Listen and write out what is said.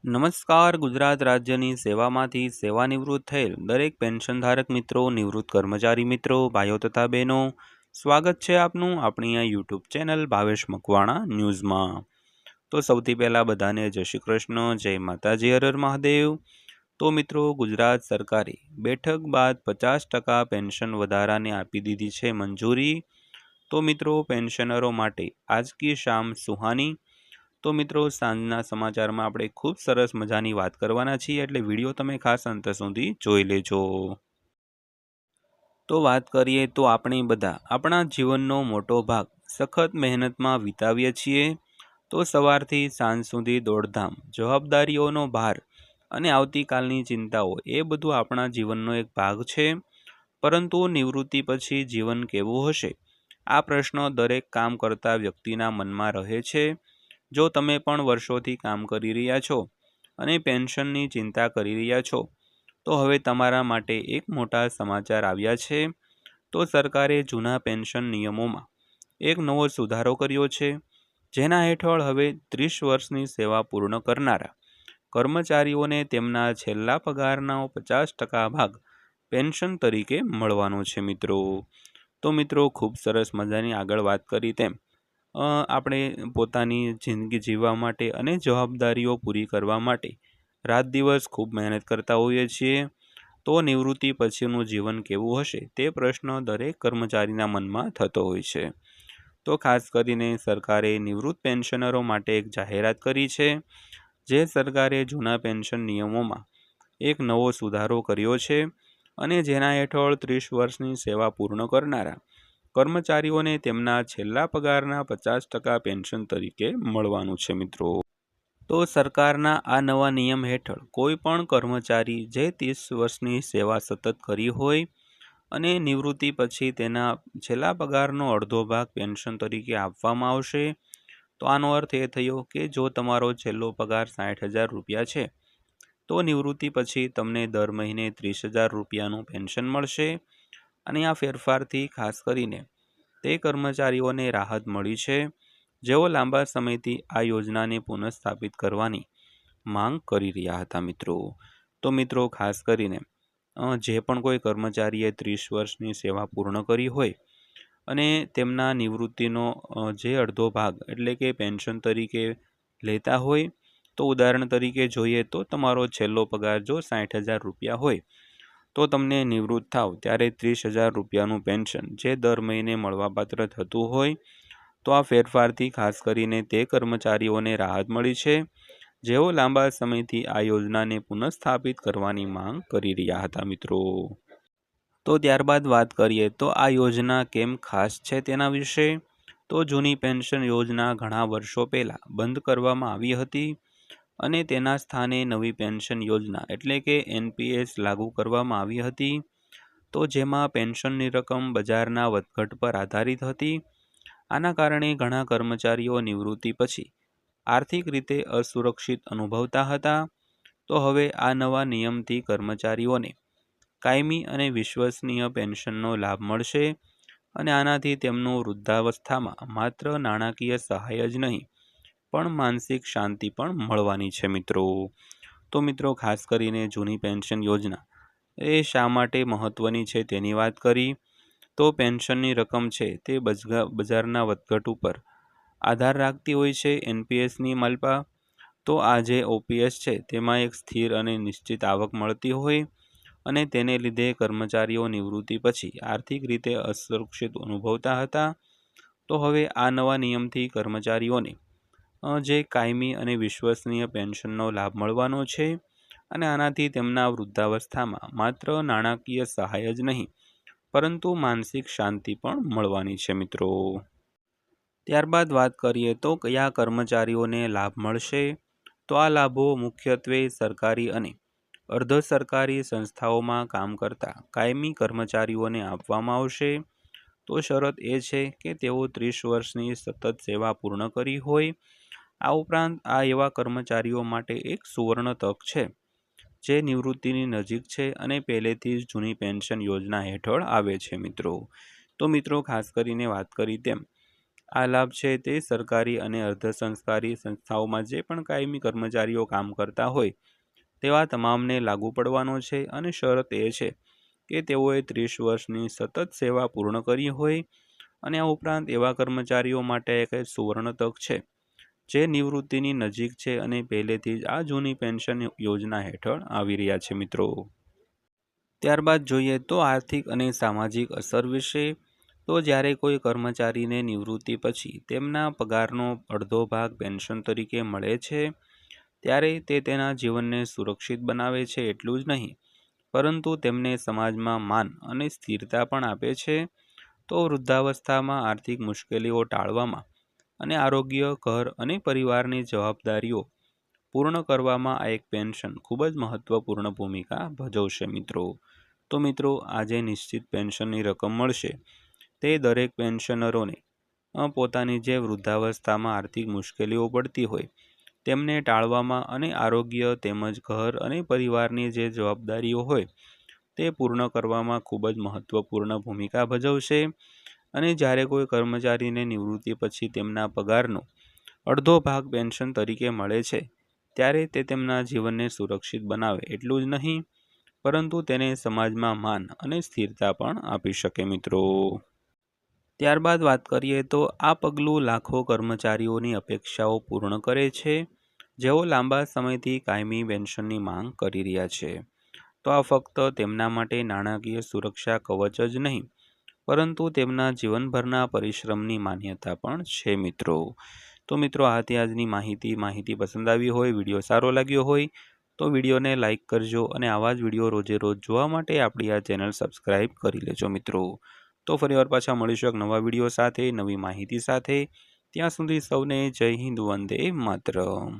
નમસ્કાર. ગુજરાત રાજ્યની સેવામાંથી સેવાનિવૃત્ત થયેલ દરેક પેન્શનધારક મિત્રો, નિવૃત્ત કર્મચારી મિત્રો, ભાઈઓ તથા બહેનો, સ્વાગત છે આપનું આપણી આ યુટ્યુબ ચેનલ ભાવેશ મકવાણા ન્યૂઝમાં. તો સૌથી પહેલાં બધાને જય શ્રી કૃષ્ણ, જય માતાજી, હર હર મહાદેવ. તો મિત્રો, ગુજરાત સરકારે બેઠક બાદ 50% પેન્શન વધારાને આપી દીધી છે મંજૂરી. તો મિત્રો, પેન્શનરો માટે આજ કી શામ સુહાની. તો મિત્રો, સાંજના સમાચારમાં આપણે ખૂબ સરસ મજાની વાત કરવાના છીએ, એટલે વિડીયો તમે ખાસ અંત સુધી જોઈ લેજો. તો વાત કરીએ તો આપણે બધા આપણા જીવનનો મોટો ભાગ સખત મહેનતમાં વિતાવીએ છીએ. તો સવારથી સાંજ સુધી દોડધામ, જવાબદારીઓનો ભાર અને આવતીકાલની ચિંતાઓ, એ બધું આપણા જીવનનો એક ભાગ છે. પરંતુ નિવૃત્તિ પછી જીવન કેવું હશે, આ પ્રશ્ન દરેક કામ કરતા વ્યક્તિના મનમાં રહે છે. જો તમે પણ વર્ષોથી કામ કરી રહ્યા છો અને પેન્શનની ચિંતા કરી રહ્યા છો, તો હવે તમારા માટે એક મોટા સમાચાર આવ્યા છે. તો સરકારે જૂના પેન્શન નિયમોમાં એક નવો સુધારો કર્યો છે, જેના હેઠળ હવે 30 વર્ષની સેવા પૂર્ણ કરનારા કર્મચારીઓને તેમના છેલ્લા પગારનો 50% ભાગ પેન્શન તરીકે મળવાનો છે મિત્રો. તો મિત્રો, ખૂબ સરસ મજાની આગળ વાત કરી તેમ આપણે પોતાની જિંદગી જીવવા માટે અને જવાબદારીઓ પૂરી કરવા માટે રાત દિવસ ખૂબ મહેનત કરતા હોઈએ છીએ. તો નિવૃત્તિ પછીનું જીવન કેવું હશે, તે પ્રશ્ન દરેક કર્મચારીના મનમાં થતો હોય છે. તો ખાસ કરીને સરકારે નિવૃત્ત પેન્શનરો માટે એક જાહેરાત કરી છે, જે સરકારે જૂના પેન્શન નિયમોમાં એક નવો સુધારો કર્યો છે અને જેના હેઠળ 30 વર્ષની સેવા પૂર્ણ કરનારા કર્મચારીઓને તેમના છેલ્લા પગારના 50% પેન્શન તરીકે મળવાનું છે મિત્રો. તો સરકારના આ નવા નિયમ હેઠળ કોઈ પણ કર્મચારી જે 30 વર્ષની સેવા સતત કરી હોય અને નિવૃત્તિ પછી તેના છેલ્લા પગારનો અડધો ભાગ પેન્શન તરીકે આપવામાં આવશે. તો આનો અર્થ એ થયો કે જો તમારો છેલ્લો પગાર 60,000 રૂપિયા છે, તો નિવૃત્તિ પછી તમને દર મહિને 30,000 રૂપિયાનું પેન્શન મળશે. અને આ ફેરફારથી ખાસ કરીને તે કર્મચારીઓને રાહત મળી છે, જેઓ લાંબા સમયથી આ યોજનાને પુનઃસ્થાપિત કરવાની માંગ કરી રહ્યા હતા મિત્રો. તો મિત્રો, ખાસ કરીને જે પણ કોઈ કર્મચારીએ 30 વર્ષની સેવા પૂર્ણ કરી હોય અને તેમના નિવૃત્તિનો જે અડધો ભાગ એટલે કે પેન્શન તરીકે લેતા હોય, તો ઉદાહરણ તરીકે જોઈએ તો તમારો છેલ્લો પગાર જો 60,000 રૂપિયા હોય, તો તમને નિવૃત્ત થાવ ત્યારે 30,000 રૂપિયાનું પેન્શન જે દર મહિને મળવાપાત્ર થતું હોય. તો આ ફેરફારથી ખાસ કરીને તે કર્મચારીઓને રાહત મળી છે, જેઓ લાંબા સમયથી આ યોજનાને પુનઃસ્થાપિત કરવાની માંગ કરી રહ્યા હતા મિત્રો. તો ત્યારબાદ વાત કરીએ તો આ યોજના કેમ ખાસ છે તેના વિશે. તો જૂની પેન્શન યોજના ઘણા વર્ષો પહેલાં બંધ કરવામાં આવી હતી અને તેના સ્થાને નવી પેન્શન યોજના એટલે કે NPS લાગુ કરવામાં આવી હતી. તો જેમાં પેન્શનની રકમ બજારના વધઘટ પર આધારિત હતી. આના કારણે ઘણા કર્મચારીઓ નિવૃત્તિ પછી આર્થિક રીતે અસુરક્ષિત અનુભવતા હતા. તો હવે આ નવા નિયમથી કર્મચારીઓને કાયમી અને વિશ્વસનીય પેન્શનનો લાભ મળશે અને આનાથી તેમનું વૃદ્ધાવસ્થામાં માત્ર નાણાકીય સહાય જ નહીં, પણ માનસિક શાંતિ પણ મળવાની છે મિત્રો. તો મિત્રો, ખાસ કરીને જૂની પેન્શન યોજના એ શા માટે મહત્ત્વની છે તેની વાત કરી. તો પેન્શનની રકમ છે તે બજારના વધઘટ ઉપર આધાર રાખતી હોય છે NPSની માલપા. તો આ જે OPS છે તેમાં એક સ્થિર અને નિશ્ચિત આવક મળતી હોય અને તેને લીધે કર્મચારીઓ નિવૃત્તિ પછી આર્થિક રીતે અસુરક્ષિત અનુભવતા હતા. તો હવે આ નવા નિયમથી કર્મચારીઓને જે કાયમી અને વિશ્વસનીય પેન્શનનો લાભ મળવાનો છે અને આનાથી તેમના વૃદ્ધાવસ્થામાં માત્ર નાણાકીય સહાય જ નહીં, પરંતુ માનસિક શાંતિ પણ મળવાની છે મિત્રો. ત્યારબાદ વાત કરીએ તો કયા કર્મચારીઓને લાભ મળશે. તો આ લાભો મુખ્યત્વે સરકારી અને અર્ધ સરકારી સંસ્થાઓમાં કામ કરતા કાયમી કર્મચારીઓને આપવામાં આવશે. તો શરત એ છે કે તેઓ 30 વર્ષની સતત સેવા પૂર્ણ કરી હોય. આ ઉપરાંત આ એવા કર્મચારીઓ માટે એક સુવર્ણ તક છે જે નિવૃત્તિની નજીક છે અને પહેલેથી જ જૂની પેન્શન યોજના હેઠળ આવે છે મિત્રો. તો મિત્રો, ખાસ કરીને વાત કરી તેમ આ લાભ છે તે સરકારી અને અર્ધસંસ્કારી સંસ્થાઓમાં જે પણ કાયમી કર્મચારીઓ કામ કરતા હોય તેવા તમામને લાગુ પડવાનો છે અને શરત એ છે કે તેઓએ 30 વર્ષની સતત સેવા પૂર્ણ કરી હોય અને આ ઉપરાંત એવા કર્મચારીઓ માટે એક સુવર્ણ તક છે જે નિવૃત્તિની નજીક છે અને પહેલેથી જ આ જૂની પેન્શન યોજના હેઠળ આવી રહ્યા છે મિત્રો। ત્યારબાદ જોઈએ તો આર્થિક અને સામાજિક અસર વિશે। તો જ્યારે કોઈ કર્મચારીને નિવૃત્તિ પછી તેમના પગારનો અડધો ભાગ પેન્શન તરીકે મળે છે ત્યારે તે તેના જીવનને સુરક્ષિત બનાવે છે એટલું જ નહીં પરંતુ તેમને સમાજમાં માન અને સ્થિરતા પણ આપે છે। તો વૃદ્ધાવસ્થામાં આર્થિક મુશ્કેલીઓ ટાળવામાં અને આરોગ્ય, ઘર અને પરિવારની જવાબદારીઓ પૂર્ણ કરવામાં આ એક પેન્શન ખૂબ જ મહત્વપૂર્ણ ભૂમિકા ભજવશે મિત્રો। તો મિત્રો આ જે નિશ્ચિત પેન્શનની રકમ મળશે તે દરેક પેન્શનરોને પોતાની જે વૃદ્ધાવસ્થામાં આર્થિક મુશ્કેલીઓ પડતી હોય તેમને ટાળવામાં અને આરોગ્ય તેમજ ઘર અને પરિવારની જે જવાબદારીઓ હોય તે પૂર્ણ કરવામાં ખૂબ જ મહત્વપૂર્ણ ભૂમિકા ભજવશે। અને જ્યારે કોઈ કર્મચારીને નિવૃત્તિ પછી તેમના પગારનો અડધો ભાગ પેન્શન તરીકે મળે છે ત્યારે તે તેમના જીવનને સુરક્ષિત બનાવે એટલું જ નહીં પરંતુ તેને સમાજમાં માન અને સ્થિરતા પણ આપી શકે મિત્રો। ત્યારબાદ વાત કરીએ તો આ પગલું લાખો કર્મચારીઓની અપેક્ષાઓ પૂર્ણ કરે છે જેઓ લાંબા સમયથી કાયમી પેન્શનની માંગ કરી રહ્યા છે। તો આ ફક્ત તેમના માટે નાણાકીય સુરક્ષા કવચ જ નહીં પરંતુ તેમના જીવનભરના પરિશ્રમની માન્યતા પણ છે મિત્રો। તો મિત્રો આ હતી આજની માહિતી પસંદ આવી હોય, વિડીયો સારો લાગ્યો હોય તો વિડીયોને લાઇક કરજો અને આવા જ વિડીયો રોજે રોજ જોવા માટે આપણી આ ચેનલ સબસ્ક્રાઈબ કરી લેજો મિત્રો। તો ફરીવાર પાછા મળીશું એક નવા વિડીયો સાથે, નવી માહિતી સાથે। ત્યાં સુધી સૌને જય હિન્દ, વંદે માતરમ।